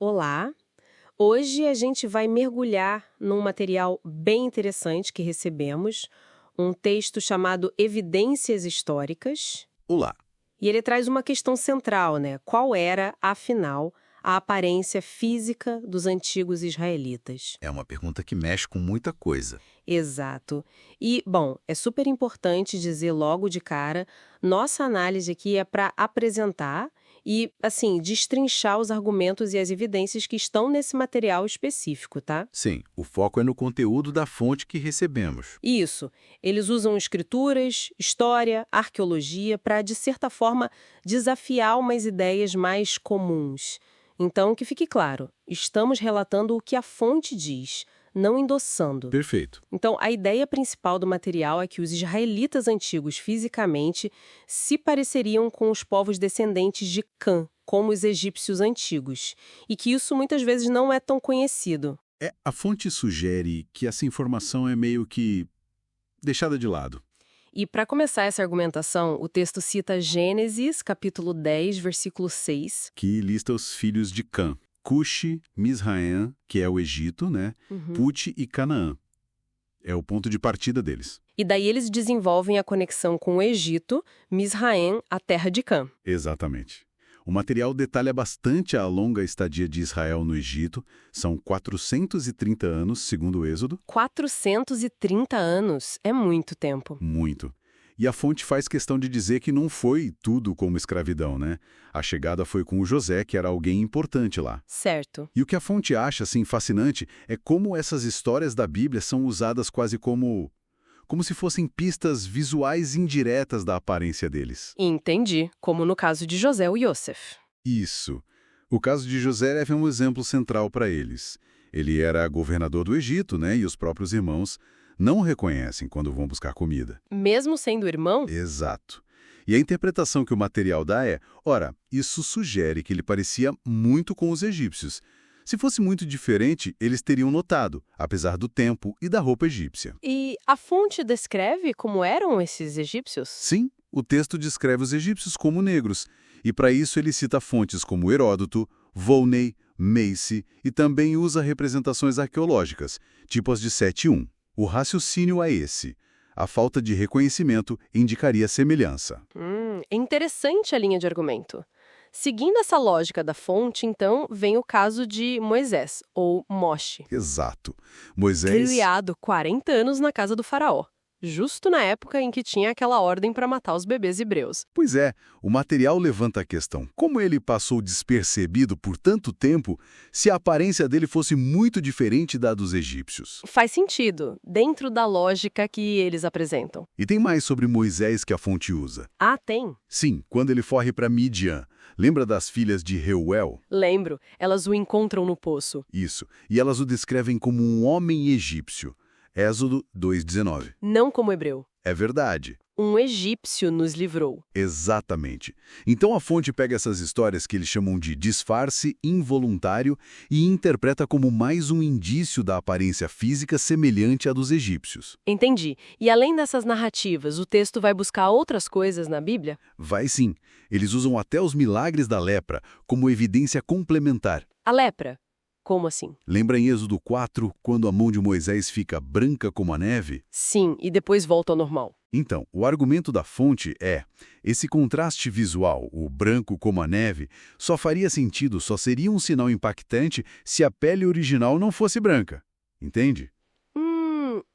Olá! Hoje a gente vai mergulhar num material bem interessante que recebemos, um texto chamado Evidências Históricas, Olá. e ele traz uma questão central, né? Qual era, afinal, a aparência física dos antigos israelitas? É uma pergunta que mexe com muita coisa. Exato. E, bom, é super importante dizer logo de cara, nossa análise aqui é para apresentar e, assim, destrinchar os argumentos e as evidências que estão nesse material específico, tá? Sim, o foco é no conteúdo da fonte que recebemos. Isso. Eles usam escrituras, história, arqueologia para, de certa forma, desafiar umas ideias mais comuns. Então, que fique claro, estamos relatando o que a fonte diz, não endossando. Perfeito. Então, a ideia principal do material é que os israelitas antigos, fisicamente, se pareceriam com os povos descendentes de Cã, como os egípcios antigos, e que isso muitas vezes não é tão conhecido. A fonte sugere que essa informação é meio que deixada de lado. E para começar essa argumentação, o texto cita Gênesis, capítulo 10, versículo 6. Que lista os filhos de Cã. Cuxi, Misraim, que é o Egito, né? Put e Canaã. É o ponto de partida deles. E daí eles desenvolvem a conexão com o Egito, Misraim, a terra de Cã. Exatamente. O material detalha bastante a longa estadia de Israel no Egito. São 430 anos, segundo o Êxodo. 430 anos, é muito tempo. Muito. E a fonte faz questão de dizer que não foi tudo como escravidão, né? A chegada foi com o José, que era alguém importante lá. Certo. E o que a fonte acha, assim, fascinante é como essas histórias da Bíblia são usadas quase como se fossem pistas visuais indiretas da aparência deles. Entendi, como no caso de José e Yosef. Isso. O caso de José é um exemplo central para eles. Ele era governador do Egito, né? E os próprios irmãos não o reconhecem quando vão buscar comida. Mesmo sendo irmão? Exato. E a interpretação que o material dá é, ora, isso sugere que ele parecia muito com os egípcios. Se fosse muito diferente, eles teriam notado, apesar do tempo e da roupa egípcia. E a fonte descreve como eram esses egípcios? Sim, o texto descreve os egípcios como negros, e para isso ele cita fontes como Heródoto, Volney, Macy e também usa representações arqueológicas, tipo as de 7.1. O raciocínio é esse. A falta de reconhecimento indicaria semelhança. É interessante a linha de argumento. Seguindo essa lógica da fonte, então, vem o caso de Moisés, ou Moshe, Exato. Moisés... criado 40 anos na casa do faraó, justo na época em que tinha aquela ordem para matar os bebês hebreus. Pois é, o material levanta a questão. Como ele passou despercebido por tanto tempo se a aparência dele fosse muito diferente da dos egípcios? Faz sentido, dentro da lógica que eles apresentam. E tem mais sobre Moisés que a fonte usa. Ah, tem? Sim, quando ele corre para Midian. Lembra das filhas de Reuel? Lembro, elas o encontram no poço. Isso. E elas o descrevem como um homem egípcio. Êxodo 2:19. Não como hebreu. É verdade. Um egípcio nos livrou. Exatamente. Então a fonte pega essas histórias que eles chamam de disfarce involuntário e interpreta como mais um indício da aparência física semelhante à dos egípcios. Entendi. E além dessas narrativas, o texto vai buscar outras coisas na Bíblia? Vai sim. Eles usam até os milagres da lepra como evidência complementar. A lepra? Como assim? Lembra em Êxodo 4, quando a mão de Moisés fica branca como a neve? Sim, e depois volta ao normal. Então, o argumento da fonte é, esse contraste visual, o branco como a neve, só faria sentido, só seria um sinal impactante se a pele original não fosse branca. Entende?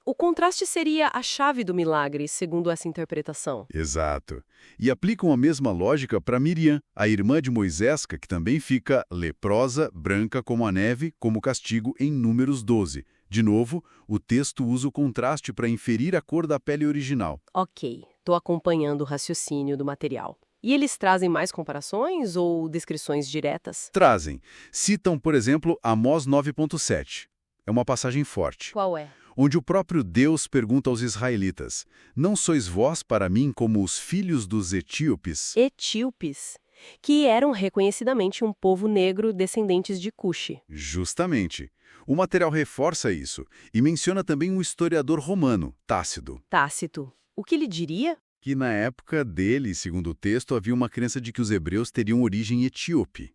O contraste seria a chave do milagre, segundo essa interpretação. Exato. E aplicam a mesma lógica para Miriam, a irmã de Moisés, que também fica leprosa, branca como a neve, como castigo em Números 12. De novo, o texto usa o contraste para inferir a cor da pele original. Ok, estou acompanhando o raciocínio do material. E eles trazem mais comparações ou descrições diretas? Trazem. Citam, por exemplo, Amós 9.7. É uma passagem forte. Qual é? Onde o próprio Deus pergunta aos israelitas, não sois vós para mim como os filhos dos etíopes? Etíopes, que eram reconhecidamente um povo negro descendentes de Cuxi. Justamente. O material reforça isso e menciona também um historiador romano, Tácito, Tácito. O que ele diria? que na época dele, segundo o texto, havia uma crença de que os hebreus teriam origem etíope.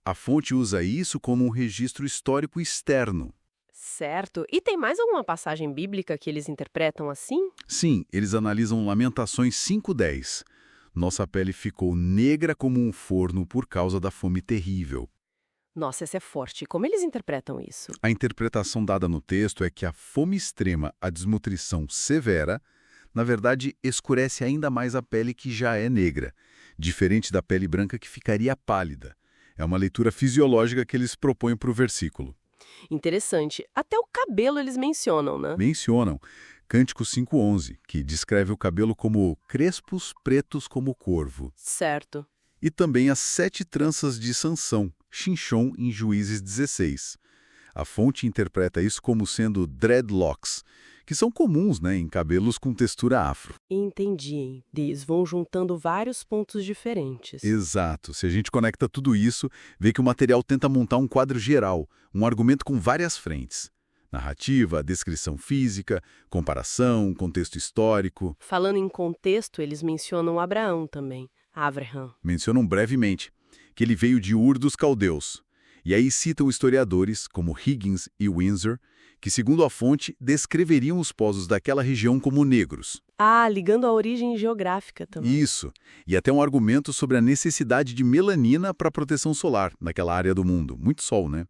A fonte usa isso como um registro histórico externo. Certo. E tem mais alguma passagem bíblica que eles interpretam assim? Sim, eles analisam Lamentações 5:10. Nossa pele ficou negra como um forno por causa da fome terrível. Nossa, essa é forte. Como eles interpretam isso? A interpretação dada no texto é que a fome extrema, a desnutrição severa, na verdade, escurece ainda mais a pele que já é negra, diferente da pele branca que ficaria pálida. É uma leitura fisiológica que eles propõem para o versículo. Interessante. Até o cabelo eles mencionam, né? Mencionam Cântico 5:11, que descreve o cabelo como crespos pretos como o corvo. Certo. E também as 7 tranças de Sansão, Xinchon, em Juízes 16. A fonte interpreta isso como sendo dreadlocks, que são comuns, em cabelos com textura afro. Entendi. Eles vão juntando vários pontos diferentes. Exato. Se a gente conecta tudo isso, vê que o material tenta montar um quadro geral, um argumento com várias frentes. Narrativa, descrição física, comparação, contexto histórico. Falando em contexto, eles mencionam Abraão também. Abraham. Mencionam brevemente que ele veio de Ur dos Caldeus. E aí citam historiadores, como Higgins e Windsor, que, segundo a fonte, descreveriam os povos daquela região como negros. Ah, ligando a origem geográfica também. Isso. E até um argumento sobre a necessidade de melanina para proteção solar naquela área do mundo. Muito sol, né?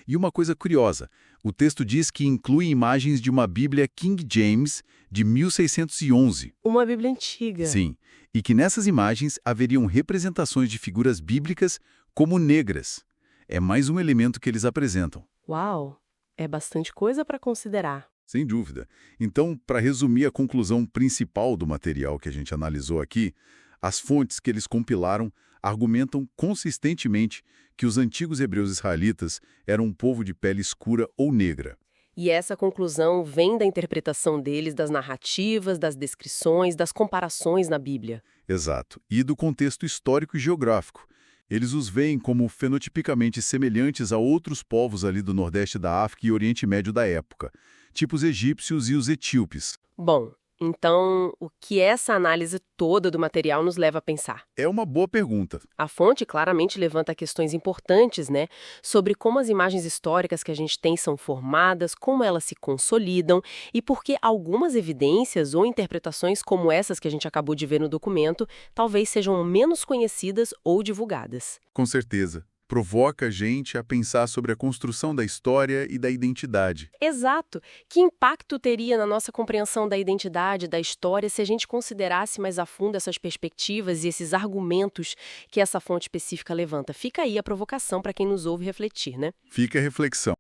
E uma coisa curiosa, o texto diz que inclui imagens de uma Bíblia King James de 1611. Uma Bíblia antiga. Sim. E que nessas imagens haveriam representações de figuras bíblicas como negras. É mais um elemento que eles apresentam. Uau! É bastante coisa para considerar. Sem dúvida. Então, para resumir a conclusão principal do material que a gente analisou aqui, as fontes que eles compilaram argumentam consistentemente que os antigos hebreus israelitas eram um povo de pele escura ou negra. E essa conclusão vem da interpretação deles das narrativas, das descrições, das comparações na Bíblia. Exato. E do contexto histórico e geográfico. Eles os veem como fenotipicamente semelhantes a outros povos ali do Nordeste da África e Oriente Médio da época, tipo os egípcios e os etíopes. Bom, então o que essa análise toda do material nos leva a pensar? É uma boa pergunta. A fonte claramente levanta questões importantes, né? Sobre como as imagens históricas que a gente tem são formadas, como elas se consolidam e por que algumas evidências ou interpretações como essas que a gente acabou de ver no documento talvez sejam menos conhecidas ou divulgadas. Com certeza. Provoca a gente a pensar sobre a construção da história e da identidade. Exato! Que impacto teria na nossa compreensão da identidade, da história, se a gente considerasse mais a fundo essas perspectivas e esses argumentos que essa fonte específica levanta? Fica aí a provocação para quem nos ouve refletir, né? Fica a reflexão.